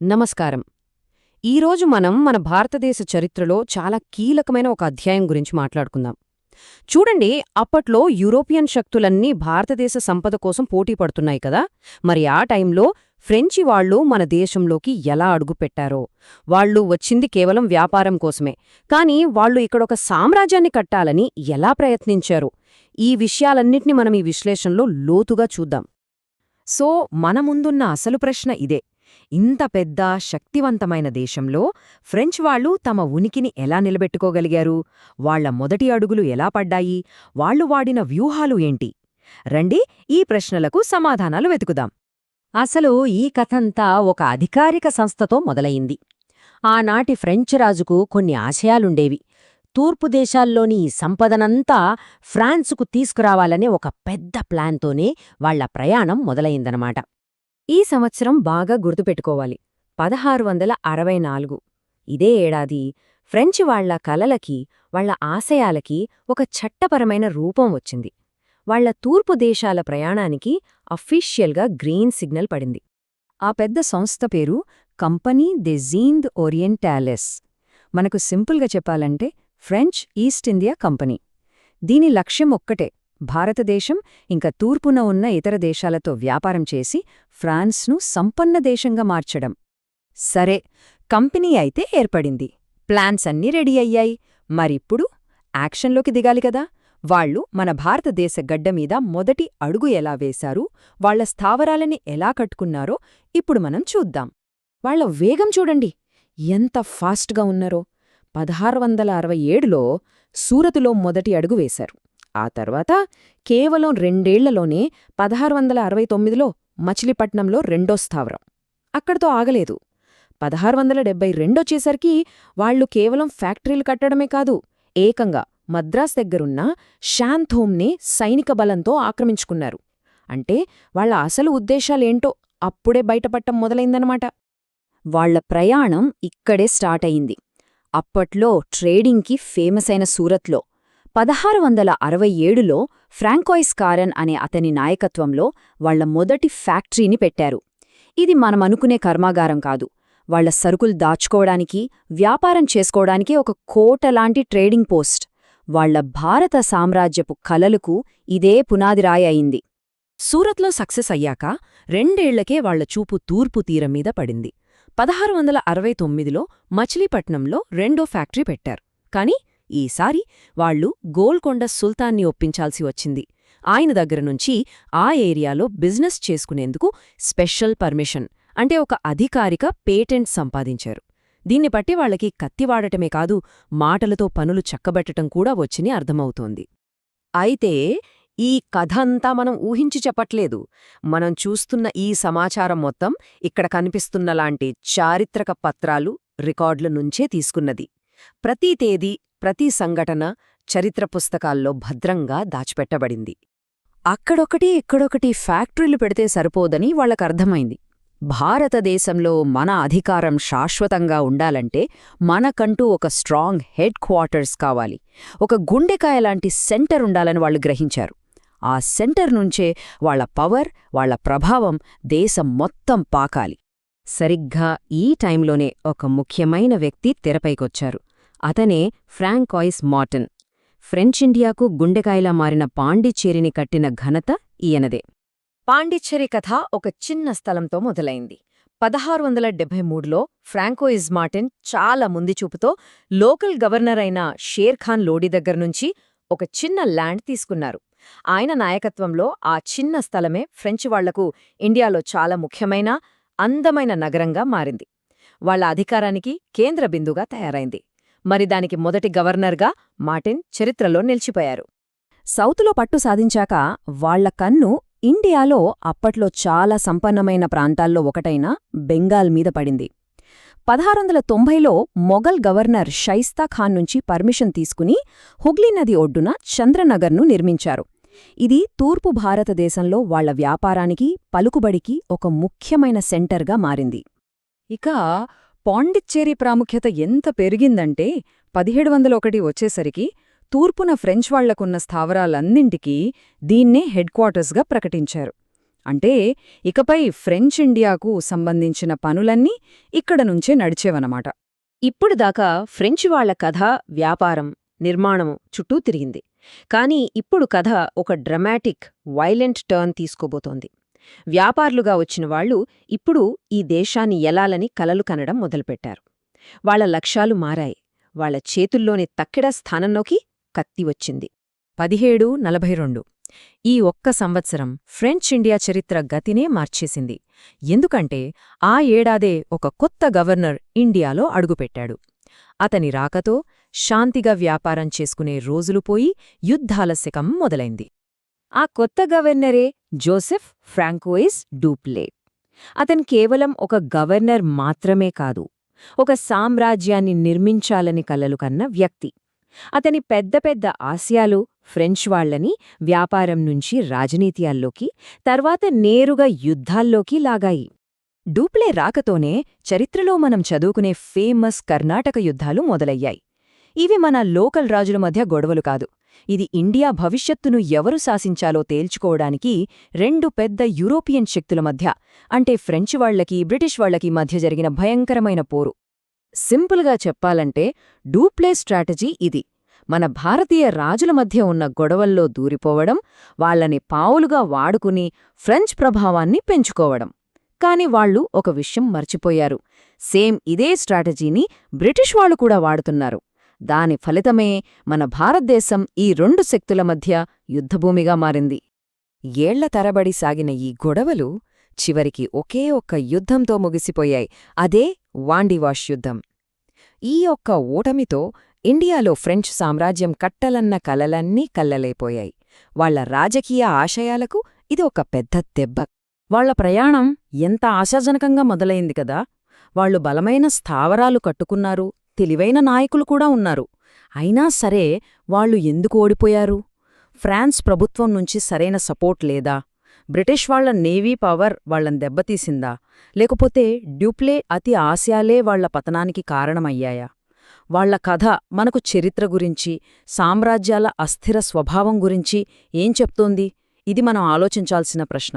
నమస్కారం. ఈరోజు మనం మన భారతదేశ చరిత్రలో చాలా కీలకమైన ఒక అధ్యాయం గురించి మాట్లాడుకుందాం. చూడండి, అప్పట్లో యూరోపియన్ శక్తులన్నీ భారతదేశ సంపద కోసం పోటీ పడుతున్నాయి కదా. మరి ఆ టైంలో ఫ్రెంచి వాళ్ళు మన దేశంలోకి ఎలా అడుగుపెట్టారో. వాళ్ళు వచ్చింది కేవలం వ్యాపారం కోసమే, కానీ వాళ్ళు ఇక్కడొక సామ్రాజ్యాన్ని కట్టాలని ఎలా ప్రయత్నించారు. ఈ విషయాలన్నిటినీ మనం ఈ విశ్లేషణలో లోతుగా చూద్దాం. సో మన ముందున్న అసలు ప్రశ్న ఇదే: ఇంత పెద్ద శక్తివంతమైన దేశంలో ఫ్రెంచ్ వాళ్ళు తమ ఉనికిని ఎలా నిలబెట్టుకోగలిగారు? వాళ్ల మొదటి అడుగులు ఎలా పడ్డాయి? వాళ్లు వాడిన వ్యూహాలు ఏంటి? రండి, ఈ ప్రశ్నలకు సమాధానాలు వెతుకుదాం. అసలు ఈ కథంతా ఒక అధికారిక సంస్థతో మొదలయింది. ఆనాటి ఫ్రెంచ్ రాజుకు కొన్ని ఆశయాలుండేవి. తూర్పు దేశాల్లోని ఈ సంపదనంతా ఫ్రాన్సుకు తీసుకురావాలనే ఒక పెద్ద ప్లాన్తోనే వాళ్ల ప్రయాణం మొదలయిందనమాట. ఈ సంవత్సరం బాగా గుర్తుపెట్టుకోవాలి, 1664. ఇదే ఏడాది ఫ్రెంచ్ వాళ్ల కలలకి, వాళ్ల ఆశయాలకి ఒక చట్టపరమైన రూపం వచ్చింది. వాళ్ల తూర్పు దేశాల ప్రయాణానికి అఫీషియల్గా గ్రీన్ సిగ్నల్ పడింది. ఆ పెద్ద సంస్థ పేరు కంపనీ దెస్ ఇంdes ఓరియంటాలెస్. మనకు సింపుల్గా చెప్పాలంటే ఫ్రెంచ్ ఈస్ట్ ఇండియా కంపెనీ. దీని లక్ష్యం ఒక్కటే: భారతదేశం ఇంకా తూర్పున ఉన్న ఇతర దేశాలతో వ్యాపారం చేసి ఫ్రాన్స్ను సంపన్న దేశంగా మార్చడం. సరే, కంపెనీ అయితే ఏర్పడింది, ప్లాన్స్ అన్నీ రెడీ అయ్యాయి. మరిప్పుడు యాక్షన్లోకి దిగాలి కదా. వాళ్లు మన భారతదేశ గడ్డమీద మొదటి అడుగు ఎలా వేశారు, వాళ్ల స్థావరాలని ఎలా కట్టుకున్నారో ఇప్పుడు మనం చూద్దాం. వాళ్ల వేగం చూడండి, ఎంత ఫాస్ట్గా ఉన్నారో. 1667లో సూరతులో మొదటి అడుగు వేశారు. ఆ తర్వాత కేవలం 2 ఏళ్లలోనే 1669లో మచిలీపట్నంలో రెండో స్థావరం. అక్కడితో ఆగలేదు. 1672 వాళ్లు కేవలం ఫ్యాక్టరీలు కట్టడమే కాదు, ఏకంగా మద్రాస్ దగ్గరున్న షాంథోమ్నే సైనిక బలంతో ఆక్రమించుకున్నారు. అంటే వాళ్ల అసలు ఉద్దేశాలేంటో అప్పుడే బయటపట్టం మొదలైందనమాట. వాళ్ల ప్రయాణం ఇక్కడే స్టార్ట్ అయింది. అప్పట్లో ట్రేడింగ్కి ఫేమస్ అయిన సూరత్లో 1667లో ఫ్రాంకోయిస్ కారన్ అనే అతని నాయకత్వంలో వాళ్ల మొదటి ఫ్యాక్టరీని పెట్టారు. ఇది మనమనుకునే కర్మాగారం కాదు, వాళ్ల సరుకులు దాచుకోవడానికి, వ్యాపారం చేసుకోవడానికి ఒక కోటలాంటి ట్రేడింగ్ పోస్ట్. వాళ్ల భారత సామ్రాజ్యపు కలలకు ఇదే పునాదిరాయి అయింది. సూరత్లో సక్సెస్ అయ్యాక 2 ఏళ్లకే వాళ్ల చూపు తూర్పు తీరం మీద పడింది. 1669లో మచిలీపట్నంలో రెండో ఫ్యాక్టరీ పెట్టారు. కాని ఈసారి వాళ్లు గోల్కొండ సుల్తాన్ని ఒప్పించాల్సి వచ్చింది. ఆయన దగ్గరనుంచి ఆ ఏరియాలో బిజినెస్ చేసుకునేందుకు స్పెషల్ పర్మిషన్, అంటే ఒక అధికారిక పేటెంట్ సంపాదించారు. దీన్ని బట్టి వాళ్లకి కత్తివాడటమే కాదు, మాటలతో పనులు చక్కబెట్టటం కూడా వచ్చని అర్థమవుతోంది. అయితే ఈ కథంతా మనం ఊహించి చెప్పట్లేదు. మనం చూస్తున్న ఈ సమాచారం మొత్తం ఇక్కడ కనిపిస్తున్నలాంటి చారిత్రక పత్రాలు, రికార్డుల నుంచే తీసుకున్నది. ప్రతి తేదీ, ప్రతి సంఘటన చరిత్ర పుస్తకాల్లో భద్రంగా దాచిపెట్టబడింది. అక్కడొకటి ఇక్కడొకటి ఫ్యాక్టరీలు పెడితే సరిపోదని వాళ్లకర్థమైంది. భారతదేశంలో మన అధికారం శాశ్వతంగా ఉండాలంటే మనకంటూ ఒక స్ట్రాంగ్ హెడ్ క్వార్టర్స్ కావాలి, ఒక గుండెకాయలాంటి సెంటర్ ఉండాలని వాళ్లు గ్రహించారు. ఆ సెంటర్ నుంచే వాళ్ల పవర్, వాళ్ల ప్రభావం దేశం మొత్తం పాకాలి. సరిగ్గా ఈ టైంలోనే ఒక ముఖ్యమైన వ్యక్తి తెరపైకొచ్చారు. అతనే ఫ్రాంకోయిస్ మార్టన్. ఫ్రెంచ్ ఇండియాకు గుండెకాయలా మారిన పాండిచ్చేరిని కట్టిన ఘనత ఈయనదే. పాండిచ్చేరి కథ ఒక చిన్న స్థలంతో మొదలైంది. 1673లో ఫ్రాంకోయిస్ మార్టన్ చాలా ముందుచూపుతో లోకల్ గవర్నర్ అయిన షేర్ఖాన్ లోడీ దగ్గర్నుంచి ఒక చిన్న ల్యాండ్ తీసుకున్నారు. ఆయన నాయకత్వంలో ఆ చిన్న స్థలమే ఫ్రెంచ్ వాళ్లకు ఇండియాలో చాలా ముఖ్యమైన, అందమైన నగరంగా మారింది. వాళ్ల అధికారానికి కేంద్ర బిందుగా తయారైంది. మరి దానికి మొదటి గవర్నర్గా మార్టన్ చరిత్రలో నిలిచిపోయారు. సౌతులో పట్టు సాధించాక వాళ్ల కన్ను ఇండియాలో అప్పట్లో చాలా సంపన్నమైన ప్రాంతాల్లో ఒకటైన బెంగాల్ మీద పడింది. 1690లో మొఘల్ గవర్నర్ షైస్తా ఖాన్ నుంచి పర్మిషన్ తీసుకుని హుగ్లీ నది ఒడ్డున చంద్రనగర్ను నిర్మించారు. ఇది తూర్పు భారతదేశంలో వాళ్ల వ్యాపారానికి, పలుకుబడికి ఒక ముఖ్యమైన సెంటర్గా మారింది. ఇక పాండిచ్చేరి ప్రాముఖ్యత ఎంత పెరిగిందంటే 1701 వచ్చేసరికి తూర్పున ఫ్రెంచ్ వాళ్లకున్న స్థావరాలన్నింటికీ దీన్నే హెడ్ క్వార్టర్స్గా ప్రకటించారు. అంటే ఇకపై ఫ్రెంచ్ ఇండియాకు సంబంధించిన పనులన్నీ ఇక్కడ నుంచే నడిచేవన్నమాట. ఇప్పుడు దాకా ఫ్రెంచ్ వాళ్ల కథ వ్యాపారం, నిర్మాణము చుట్టూ తిరిగింది. కానీ ఇప్పుడు కథ ఒక డ్రమాటిక్, వైలెంట్ టర్న్ తీసుకోబోతోంది. వ్యాపారులుగా వచ్చిన వాళ్లు ఇప్పుడు ఈ దేశాన్ని ఎలాలని కలలు కనడం మొదలుపెట్టారు. వాళ్ల లక్ష్యాలు మారాయి. వాళ్ల చేతుల్లోని తక్కెడ స్థానంలోకి కత్తి వచ్చింది. 1742 ఈ ఒక్క సంవత్సరం ఫ్రెంచ్ ఇండియా చరిత్ర గతినే మార్చేసింది. ఎందుకంటే ఆ ఏడాదే ఒక కొత్త గవర్నర్ ఇండియాలో అడుగుపెట్టాడు. అతని రాకతో శాంతిగా వ్యాపారం చేసుకునే రోజులు పోయి యుద్ధాల శకం మొదలైంది. ఆ కొత్త గవర్నరే జోసెఫ్ ఫ్రాంకోయిస్ డూప్లే. అతను కేవలం ఒక గవర్నర్ మాత్రమే కాదు, ఒక సామ్రాజ్యాన్ని నిర్మించాలని కలలు కన్న వ్యక్తి. అతని పెద్ద పెద్ద ఆశయాలు ఫ్రెంచ్ వాళ్లని వ్యాపారం నుంచి రాజనీత్యాల్లోకి, తర్వాత నేరుగా యుద్ధాల్లోకి లాగాయి. డూప్లే రాకతోనే చరిత్రలో మనం చదువుకునే ఫేమస్ కర్ణాటక యుద్ధాలు మొదలయ్యాయి. ఇవి మన లోకల్ రాజుల మధ్య గొడవలు కాదు. ఇది ఇండియా భవిష్యత్తును ఎవరు శాసించాలో తేల్చుకోవడానికి రెండు పెద్ద యూరోపియన్ శక్తుల మధ్య, అంటే ఫ్రెంచ్ వాళ్లకి బ్రిటిష్ వాళ్లకి మధ్య జరిగిన భయంకరమైన పోరు. సింపుల్గా చెప్పాలంటే డూప్లే స్ట్రాటజీ ఇది: మన భారతీయ రాజుల మధ్య ఉన్న గొడవల్లో దూరిపోవడం, వాళ్లని పావులుగా వాడుకుని ఫ్రెంచ్ ప్రభావాన్ని పెంచుకోవడం. కాని వాళ్లు ఒక విషయం మర్చిపోయారు. సేమ్ ఇదే స్ట్రాటజీని బ్రిటిష్ వాళ్లు కూడా వాడుతున్నారు. దాని ఫలితమే మన భారతదేశం ఈ రెండు శక్తుల మధ్య యుద్ధభూమిగా మారింది. ఏళ్ల తరబడి సాగిన ఈ గొడవలు చివరికి ఒకే ఒక్క యుద్ధంతో ముగిసిపోయాయి. అదే వాండివాష్ యుద్ధం. ఈ ఒక్క ఓటమితో ఇండియాలో ఫ్రెంచ్ సామ్రాజ్యం కట్టలన్న కలలన్నీ కల్లలైపోయాయి. వాళ్ల రాజకీయ ఆశయాలకు ఇది ఒక పెద్ద దెబ్బ. వాళ్ల ప్రయాణం ఎంత ఆశాజనకంగా మొదలైంది కదా! వాళ్లు బలమైన స్థావరాలు కట్టుకున్నారు, తెలివైన నాయకులు కూడా ఉన్నారు. అయినా సరే వాళ్లు ఎందుకు ఓడిపోయారు? ఫ్రాన్స్ ప్రభుత్వం నుంచి సరైన సపోర్ట్ లేదా? బ్రిటిష్ వాళ్ల నేవీ పవర్ వాళ్లను దెబ్బతీసిందా? లేకపోతే డ్యూప్లే అతి ఆశయాలే వాళ్ల పతనానికి కారణమయ్యాయా? వాళ్ల కథ మనకు చరిత్ర గురించి, సామ్రాజ్యాల అస్థిర స్వభావం గురించి ఏం చెప్తోంది? ఇది మనం ఆలోచించాల్సిన ప్రశ్న.